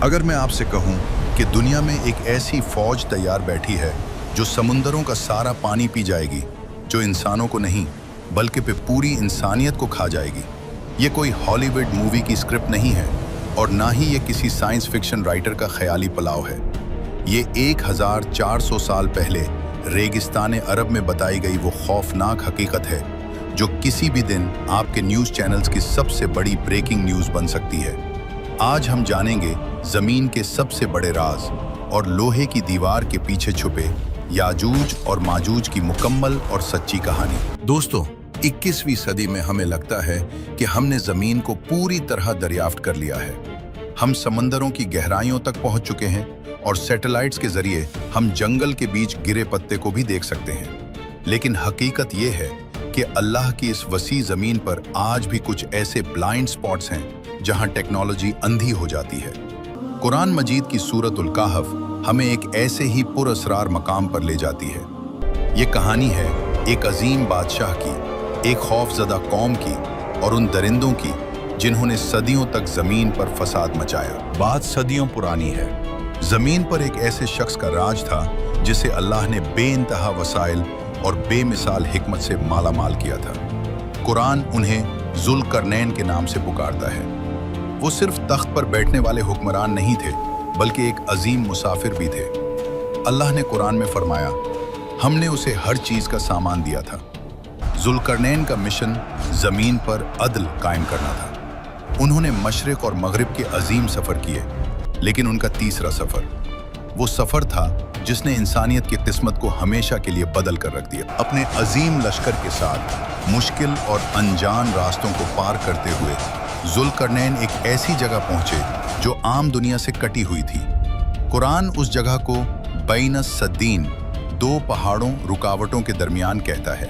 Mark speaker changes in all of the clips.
Speaker 1: अगर मैं आपसे कहूं कि दुनिया में एक ऐसी फौज तैयार बैठी है जो समुंदरों का सारा पानी पी जाएगी, जो इंसानों को नहीं बल्कि पूरी इंसानियत को खा जाएगी। ये कोई हॉलीवुड मूवी की स्क्रिप्ट नहीं है और ना ही ये किसी साइंस फिक्शन राइटर का ख्याली पलाव है। ये 1400 साल पहले रेगिस्तान अरब में बताई गई वो खौफनाक हकीकत है जो किसी भी दिन आपके न्यूज़ चैनल्स की सबसे बड़ी ब्रेकिंग न्यूज़ बन सकती है। आज हम जानेंगे ज़मीन के सबसे बड़े राज और लोहे की दीवार के पीछे छुपे याजूज और माजूज की मुकम्मल और सच्ची कहानी। दोस्तों, 21वीं सदी में हमें लगता है कि हमने ज़मीन को पूरी तरह दरियाफ्त कर लिया है। हम समंदरों की गहराइयों तक पहुंच चुके हैं और सैटेलाइट्स के जरिए हम जंगल के बीच गिरे पत्ते को भी देख सकते हैं। लेकिन हकीकत ये है कि अल्लाह की इस वसी ज़मीन पर आज भी कुछ ऐसे ब्लाइंड स्पॉट्स हैं जहां टेक्नोलॉजी अंधी हो जाती है। कुरान मजीद की सूरतुल कहफ हमें एक ऐसे ही पुरअसरार मकाम पर ले जाती है। ये कहानी है एक अजीम बादशाह की, एक खौफजदा कौम की और उन दरिंदों की जिन्होंने सदियों तक ज़मीन पर फसाद मचाया। बात सदियों पुरानी है। ज़मीन पर एक ऐसे शख्स का राज था जिसे अल्लाह ने बेइंतहा वसाइल और बेमिसाल हिकमत से माला माल किया था। कुरान उन्हें जुल्करनैन के नाम से पुकारता है। वो सिर्फ तख्त पर बैठने वाले हुक्मरान नहीं थे बल्कि एक अजीम मुसाफिर भी थे। अल्लाह ने कुरान में फरमाया, हमने उसे हर चीज़ का सामान दिया था। जुल्करनैन का मिशन ज़मीन पर अदल कायम करना था। उन्होंने मशरिक़ और मगरिब के अजीम सफ़र किए, लेकिन उनका तीसरा सफ़र वो सफ़र था जिसने इंसानियत की किस्मत को हमेशा के लिए बदल कर रख दिया। अपने अजीम लश्कर के साथ मुश्किल और अनजान रास्तों को पार करते हुए जुल्करनैन एक ऐसी जगह पहुंचे जो आम दुनिया से कटी हुई थी। कुरान उस जगह को बैन सद्दीन, दो पहाड़ों रुकावटों के दरमियान कहता है।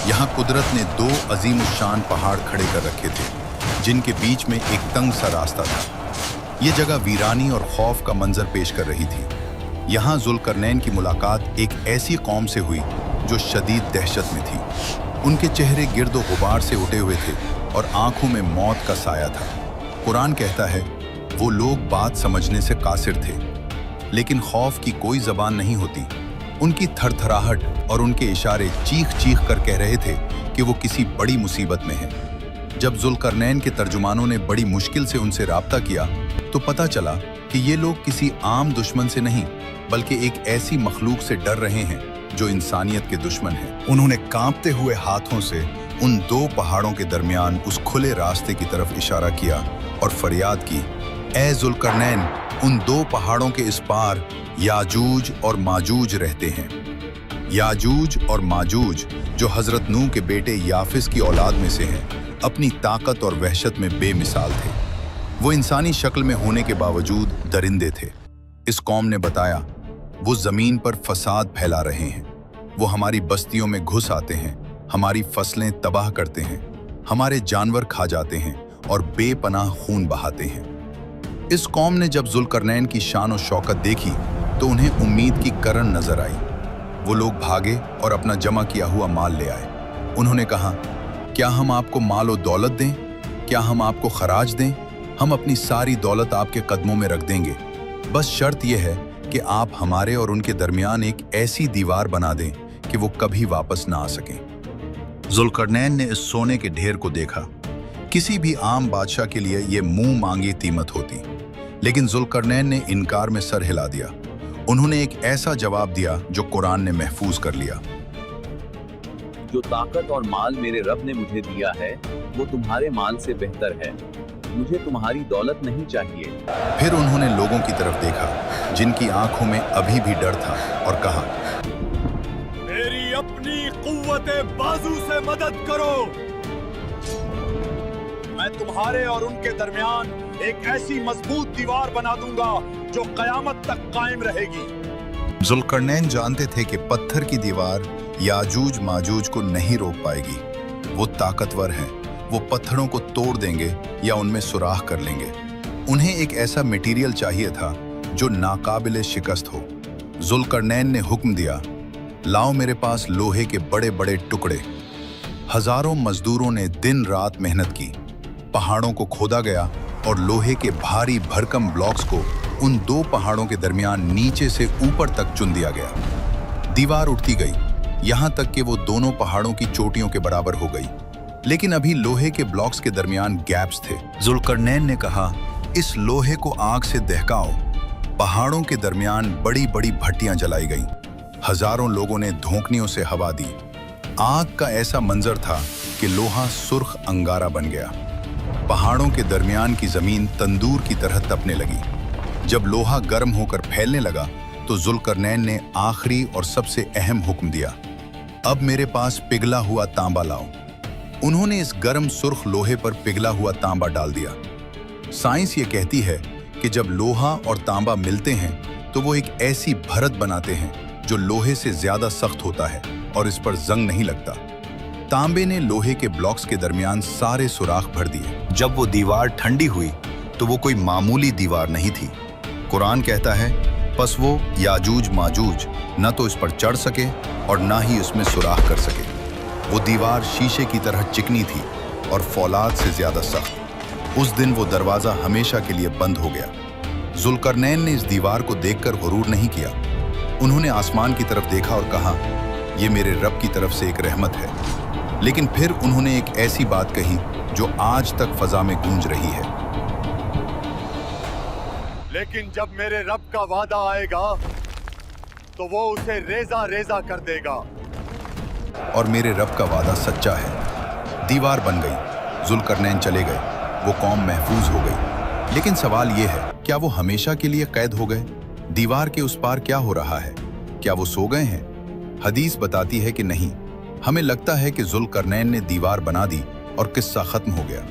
Speaker 1: यहाँ कुदरत ने दो अजीमुश्शान पहाड़ खड़े कर रखे थे जिनके बीच में एक तंग सा रास्ता था। ये जगह वीरानी और खौफ का मंजर पेश कर रही थी। यहाँ जुल्करनैन की मुलाकात एक ऐसी कौम से हुई जो शदीद दहशत में थी। उनके चेहरे गिर्द गुबार से उठे हुए थे और आंखों में मौत का साया था। कुरान कहता है, वो लोग बात समझने से कासिर थे, लेकिन खौफ की कोई ज़बान नहीं होती। उनकी थरथराहट और उनके इशारे चीख चीख कर कह रहे थे कि वो किसी बड़ी मुसीबत में हैं। जब जुल्करनैन के तर्जुमानों ने बड़ी मुश्किल से उनसे राब्ता किया तो पता चला कि ये लोग किसी आम दुश्मन से नहीं बल्कि एक ऐसी मखलूक से डर रहे हैं जो इंसानियत के दुश्मन है। उन्होंने कांपते हुए हाथों से उन दो पहाड़ों के दरमियान उस खुले रास्ते की तरफ इशारा किया और फरियाद की, ए जुल्करनैन, उन दो पहाड़ों के इस पार याजूज और माजूज रहते हैं। याजूज और माजूज जो हजरत नूह के बेटे याफिस की औलाद में से हैं, अपनी ताकत और वहशत में बेमिसाल थे। वो इंसानी शक्ल में होने के बावजूद दरिंदे थे। इस कौम ने बताया, वो ज़मीन पर फसाद फैला रहे हैं। वो हमारी बस्तियों में घुस आते हैं, हमारी फसलें तबाह करते हैं, हमारे जानवर खा जाते हैं और बेपनाह खून बहाते हैं। इस कौम ने जब जुल्करनैन की शान और शौकत देखी तो उन्हें उम्मीद की करन नजर आई। वो लोग भागे और अपना जमा किया हुआ माल ले आए। उन्होंने कहा, क्या हम आपको माल और दौलत दें? क्या हम आपको खराज दें? हम अपनी सारी दौलत आपके कदमों में रख देंगे। बस शर्त यह है कि आप हमारे और उनके दरमियान एक ऐसी दीवार बना दें कि वो कभी वापस ना आ सकें। जुल्करनैन ने इस सोने के ढेर को देखा। किसी भी आम बादशाह के लिए ये मुंह मांगी कीमत होती, लेकिन जुल्करनैन ने इनकार में सर हिला दिया। उन्होंने एक ऐसा जवाब दिया जो कुरान ने महफूज कर लिया।
Speaker 2: जो ताकत और माल मेरे रब ने मुझे दिया है वो तुम्हारे माल से बेहतर है। मुझे तुम्हारी दौलत नहीं चाहिए।
Speaker 1: फिर उन्होंने लोगों की तरफ देखा जिनकी आंखों में अभी भी डर था और कहा,
Speaker 3: मेरी अपनी कुव्वते बाजू से मदद करो। मैं तुम्हारे और उनके दरमियान एक ऐसी मजबूत दीवार बना दूंगा जो कयामत तक कायम रहेगी।
Speaker 1: जुल्करनैन जानते थे कि पत्थर की दीवार याजूज माजूज को नहीं रोक पाएगी। वो ताकतवर हैं, वो पत्थरों को तोड़ देंगे या उनमें सुराख कर लेंगे। उन्हें एक ऐसा मटेरियल चाहिए था जो नाकाबिले शिकस्त हो। जुल्करनैन ने हुक्म दिया, लाओ मेरे पास लोहे के बड़े बड़े टुकड़े। हजारों मजदूरों ने दिन रात मेहनत की। पहाड़ों को खोदा गया और लोहे के भारी भरकम ब्लॉक्स को उन दो पहाड़ों के दरमियान नीचे से ऊपर तक चुन दिया गया। दीवार उठती गई, यहाँ तक कि वो दोनों पहाड़ों की चोटियों के बराबर हो गई। लेकिन अभी लोहे के ब्लॉक्स के दरमियान गैप्स थे। जुल्करनैन ने कहा, इस लोहे को आग से दहकाओ। पहाड़ों के दरमियान बड़ी बड़ी भट्टियां जलाई गईं। हजारों लोगों ने धोंकनियों से हवा दी। आग का ऐसा मंजर था कि लोहा सुर्ख अंगारा बन गया। पहाड़ों के दरमियान की जमीन तंदूर की तरह तपने लगी। जब लोहा गर्म होकर फैलने लगा तो जुल्करनैन ने आखिरी और सबसे अहम हुक्म दिया, अब मेरे पास पिघला हुआ तांबा लाओ। उन्होंने इस गर्म सुर्ख लोहे पर पिघला हुआ तांबा डाल दिया। साइंस ये कहती है कि जब लोहा और तांबा मिलते हैं तो वो एक ऐसी भरत बनाते हैं जो लोहे से ज्यादा सख्त होता है और इस पर जंग नहीं लगता। तांबे ने लोहे के ब्लॉक्स के दरमियान सारे सुराख भर दिए। जब वो दीवार ठंडी हुई तो वो कोई मामूली दीवार नहीं थी। कुरान कहता है, बस वो याजूज माजूज न तो इस पर चढ़ सके और ना ही उसमें सुराख कर सके। वो दीवार शीशे की तरह चिकनी थी और फौलाद से ज्यादा सख्त। उस दिन वो दरवाजा हमेशा के लिए बंद हो गया। जुल्करनैन ने इस दीवार को देखकर गुरूर नहीं किया। उन्होंने आसमान की तरफ देखा और कहा, यह मेरे रब की तरफ से एक रहमत है। लेकिन फिर उन्होंने एक ऐसी बात कही जो आज तक फजा में गूंज रही है,
Speaker 3: लेकिन जब मेरे रब का वादा आएगा तो वो उसे रेजा रेजा कर देगा।
Speaker 1: और मेरे रब का वादा सच्चा है। दीवार बन गई, जुल्करनैन चले गए, वो कौम महफूज हो गई। लेकिन सवाल ये है, क्या वो हमेशा के लिए कैद हो गए? दीवार के उस पार क्या हो रहा है? क्या वो सो गए हैं? हदीस बताती है कि नहीं। हमें लगता है कि जुल्करनैन ने दीवार बना दी और किस्सा खत्म हो गया।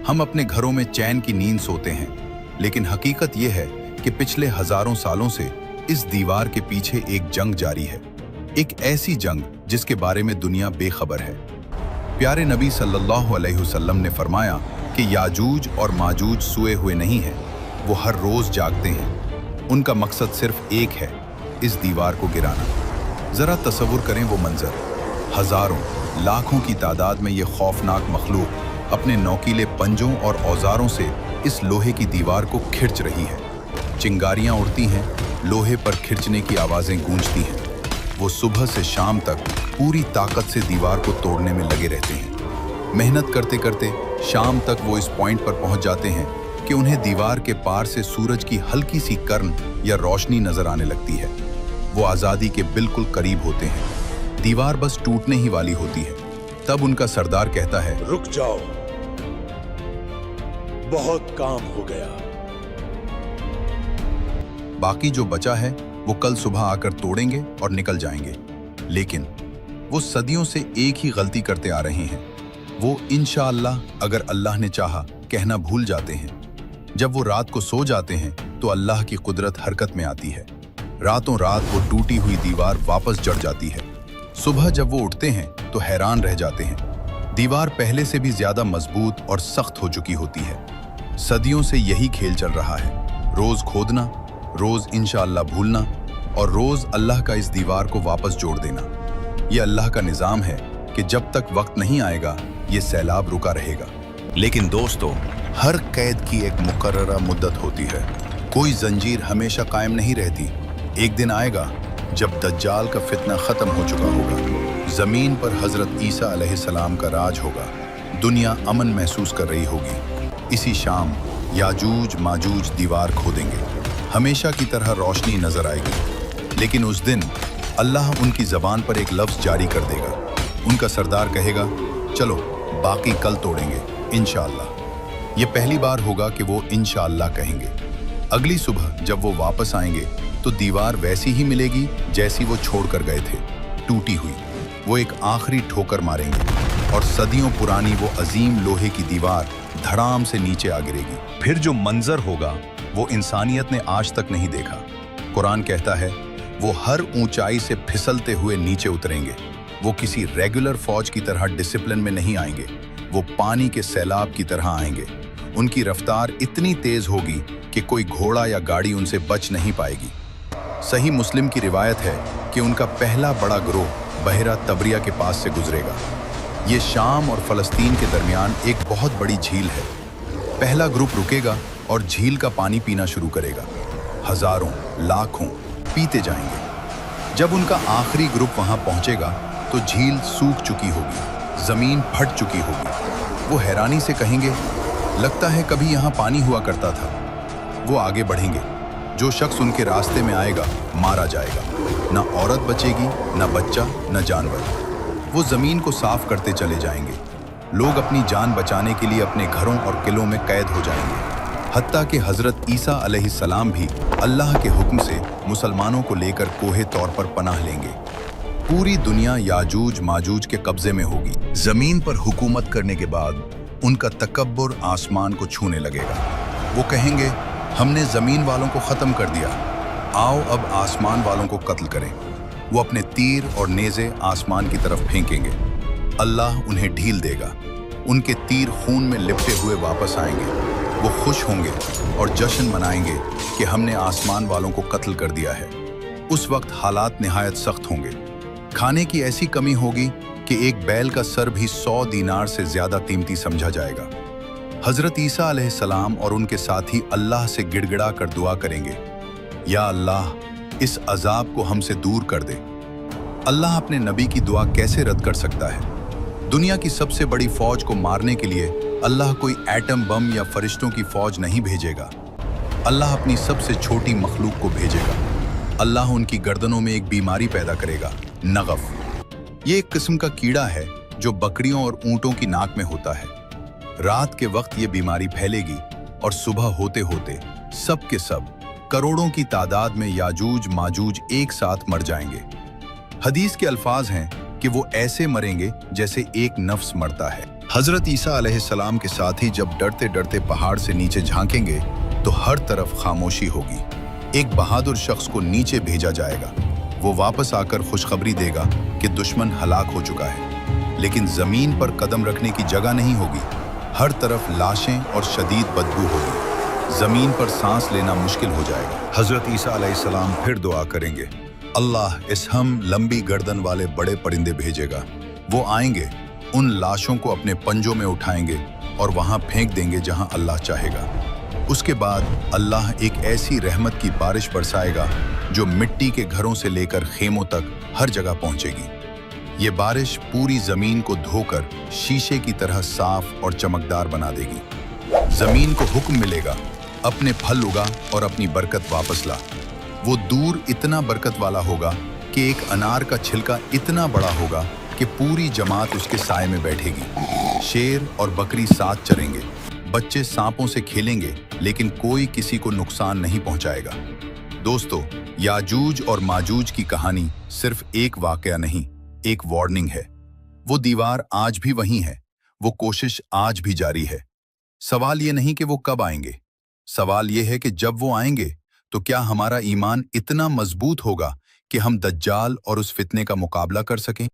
Speaker 1: हम अपने घरों में चैन की नींद सोते हैं, लेकिन हकीकत यह है कि पिछले हजारों सालों से इस दीवार के पीछे एक जंग जारी है। एक ऐसी जंग जिसके बारे में दुनिया बेखबर है। प्यारे नबी सल्लल्लाहु अलैहि वसल्लम ने फरमाया कि याजूज और माजूज सोए हुए नहीं हैं, वो हर रोज जागते हैं। उनका मकसद सिर्फ एक है, इस दीवार को गिराना। जरा तसव्वुर करें वो मंजर, हजारों लाखों की तादाद में ये खौफनाक मखलूक अपने नौकीले पंजों और औजारों से इस लोहे की दीवार को खिंच रही है। चिंगारियां उड़ती हैं, लोहे पर खिंचने की आवाजें गूंजती हैं। वो सुबह से शाम तक पूरी ताकत से दीवार को तोड़ने में लगे रहते हैं। मेहनत करते करते शाम तक वो इस पॉइंट पर पहुंच जाते हैं कि उन्हें दीवार के पार से सूरज की हल्की सी किरण या रोशनी नजर आने लगती है। वो आज़ादी के बिल्कुल करीब होते हैं। दीवार बस टूटने ही वाली होती है। तब उनका सरदार कहता है,
Speaker 3: रुक जाओ, बहुत काम हो गया।
Speaker 1: बाकी जो बचा है वो कल सुबह आकर तोड़ेंगे और निकल जाएंगे। लेकिन वो सदियों से एक ही गलती करते आ रहे हैं। वो इंशाअल्लाह, अगर अल्लाह ने चाहा, कहना भूल जाते हैं। जब वो रात को सो जाते हैं तो अल्लाह की कुदरत हरकत में आती है। रातों रात वो टूटी हुई दीवार वापस जड़ जाती है। सुबह जब वो उठते हैं तो हैरान रह जाते हैं। दीवार पहले से भी ज्यादा मजबूत और सख्त हो चुकी होती है। सदियों से यही खेल चल रहा है, रोज खोदना, रोज इंशाअल्लाह भूलना और रोज अल्लाह का इस दीवार को वापस जोड़ देना। ये अल्लाह का निज़ाम है कि जब तक वक्त नहीं आएगा ये सैलाब रुका रहेगा। लेकिन दोस्तों, हर कैद की एक मुकर्ररा मुद्दत होती है। कोई जंजीर हमेशा कायम नहीं रहती। एक दिन आएगा जब दज्जाल का फितना खत्म हो चुका होगा। जमीन पर हजरत ईसा अलैहिस्सलाम का राज होगा। दुनिया अमन महसूस कर रही होगी। इसी शाम याजूज माजूज दीवार खोदेंगे। हमेशा की तरह रोशनी नजर आएगी। लेकिन उस दिन अल्लाह उनकी जबान पर एक लफ्ज जारी कर देगा। उनका सरदार कहेगा, चलो बाकी कल तोड़ेंगे इंशाअल्लाह। ये पहली बार होगा कि वो इंशाअल्लाह कहेंगे। अगली सुबह जब वो वापस आएंगे तो दीवार वैसी ही मिलेगी जैसी वो छोड़ कर गए थे, टूटी हुई। वो एक आखिरी ठोकर मारेंगे और सदियों पुरानी वो अजीम लोहे की दीवार धड़ाम से नीचे आ गिरेगी। फिर जो मंजर होगा वो इंसानियत ने आज तक नहीं देखा। कुरान कहता है, वो हर ऊंचाई से फिसलते हुए नीचे उतरेंगे। वो किसी रेगुलर फौज की तरह डिसिप्लिन में नहीं आएंगे, वो पानी के सैलाब की तरह आएंगे। उनकी रफ्तार इतनी तेज होगी कि कोई घोड़ा या गाड़ी उनसे बच नहीं पाएगी। सही मुस्लिम की रिवायत है कि उनका पहला बड़ा गिरोह बहरा तबरिया के पास से गुजरेगा। ये शाम और फलस्तीन के दरमियान एक बहुत बड़ी झील है। पहला ग्रुप रुकेगा और झील का पानी पीना शुरू करेगा। हजारों, लाखों पीते जाएंगे। जब उनका आखिरी ग्रुप वहां पहुंचेगा तो झील सूख चुकी होगी, जमीन फट चुकी होगी। वो हैरानी से कहेंगे, लगता है कभी यहाँ पानी हुआ करता था। वो आगे बढ़ेंगे। जो शख्स उनके रास्ते में आएगा मारा जाएगा। न औरत बचेगी, न बच्चा, न जानवर। वो जमीन को साफ करते चले जाएंगे। लोग अपनी जान बचाने के लिए अपने घरों और किलों में कैद हो जाएंगे। हत्ता कि हजरत ईसा अलैहिस्सलाम भी अल्लाह के हुक्म से मुसलमानों को लेकर कोहे तौर पर पनाह लेंगे। पूरी दुनिया याजूज माजूज के कब्जे में होगी। जमीन पर हुकूमत करने के बाद उनका तकब्बुर आसमान को छूने लगेगा। वो कहेंगे, हमने जमीन वालों को खत्म कर दिया, आओ अब आसमान वालों को कत्ल करें। वो अपने तीर और नेज़े आसमान की तरफ फेंकेंगे। अल्लाह उन्हें ढील देगा। उनके तीर खून में लिपटे हुए वापस आएंगे। वो खुश होंगे और जश्न मनाएंगे कि हमने आसमान वालों को कत्ल कर दिया है। उस वक्त हालात निहायत सख्त होंगे। खाने की ऐसी कमी होगी कि एक बैल का सर भी 100 दीनार से ज्यादा कीमती समझा जाएगा। हजरत ईसा अलैहिस्सलाम और उनके साथी अल्लाह से गिड़गिड़ा कर दुआ करेंगे, या अल्लाह, इस अजाब को हमसे दूर कर दे। अल्लाह अपने नबी की दुआ कैसे रद्द कर सकता है? दुनिया की सबसे बड़ी फौज को मारने के लिए अल्लाह कोई एटम बम या फरिश्तों की फौज नहीं भेजेगा। अल्लाह अपनी सबसे छोटी मखलूक को भेजेगा। अल्लाह उनकी गर्दनों में एक बीमारी पैदा करेगा, नगफ। ये एक किस्म का कीड़ा है जो बकरियों और ऊंटों की नाक में होता है। रात के वक्त ये बीमारी फैलेगी और सुबह होते होते सब के सब करोड़ों की तादाद में याजूज माजूज एक साथ मर जाएंगे। हदीस के अल्फाज हैं कि वो ऐसे मरेंगे जैसे एक नफ्स मरता है। हजरत ईसा अलैहिस्सलाम के साथी जब डरते डरते पहाड़ से नीचे झांकेंगे तो हर तरफ खामोशी होगी। एक बहादुर शख्स को नीचे भेजा जाएगा। वो वापस आकर खुशखबरी देगा कि दुश्मन हलाक हो चुका है, लेकिन जमीन पर कदम रखने की जगह नहीं होगी। हर तरफ लाशें और शदीद बदबू होगी। जमीन पर सांस लेना मुश्किल हो जाएगा। हजरत ईसा अलैहिस्सलाम फिर दुआ करेंगे, अल्लाह इस हम लंबी गर्दन वाले बड़े परिंदे भेजेगा। वो आएंगे, उन लाशों को अपने पंजों में उठाएंगे और वहां फेंक देंगे जहां अल्लाह चाहेगा। उसके बाद अल्लाह एक ऐसी रहमत की बारिश बरसाएगा जो मिट्टी के घरों से लेकर खेमों तक हर जगह पहुंचेगी। ये बारिश पूरी जमीन को धोकर शीशे की तरह साफ और चमकदार बना देगी। जमीन को हुक्म मिलेगा, अपने फल उगा और अपनी बरकत वापस ला। वो दूर इतना बरकत वाला होगा कि एक अनार का छिलका इतना बड़ा होगा कि पूरी जमात उसके साए में बैठेगी। शेर और बकरी साथ चरेंगे। बच्चे सांपों से खेलेंगे, लेकिन कोई किसी को नुकसान नहीं पहुंचाएगा। दोस्तों, याजूज और माजूज की कहानी सिर्फ एक वाकया नहीं, एक वार्निंग है। वो दीवार आज भी वहीं है, वो कोशिश आज भी जारी है। सवाल ये नहीं कि वो कब आएंगे, सवाल ये है कि जब वो आएंगे तो क्या हमारा ईमान इतना मजबूत होगा कि हम दज्जाल और उस फितने का मुकाबला कर सकें।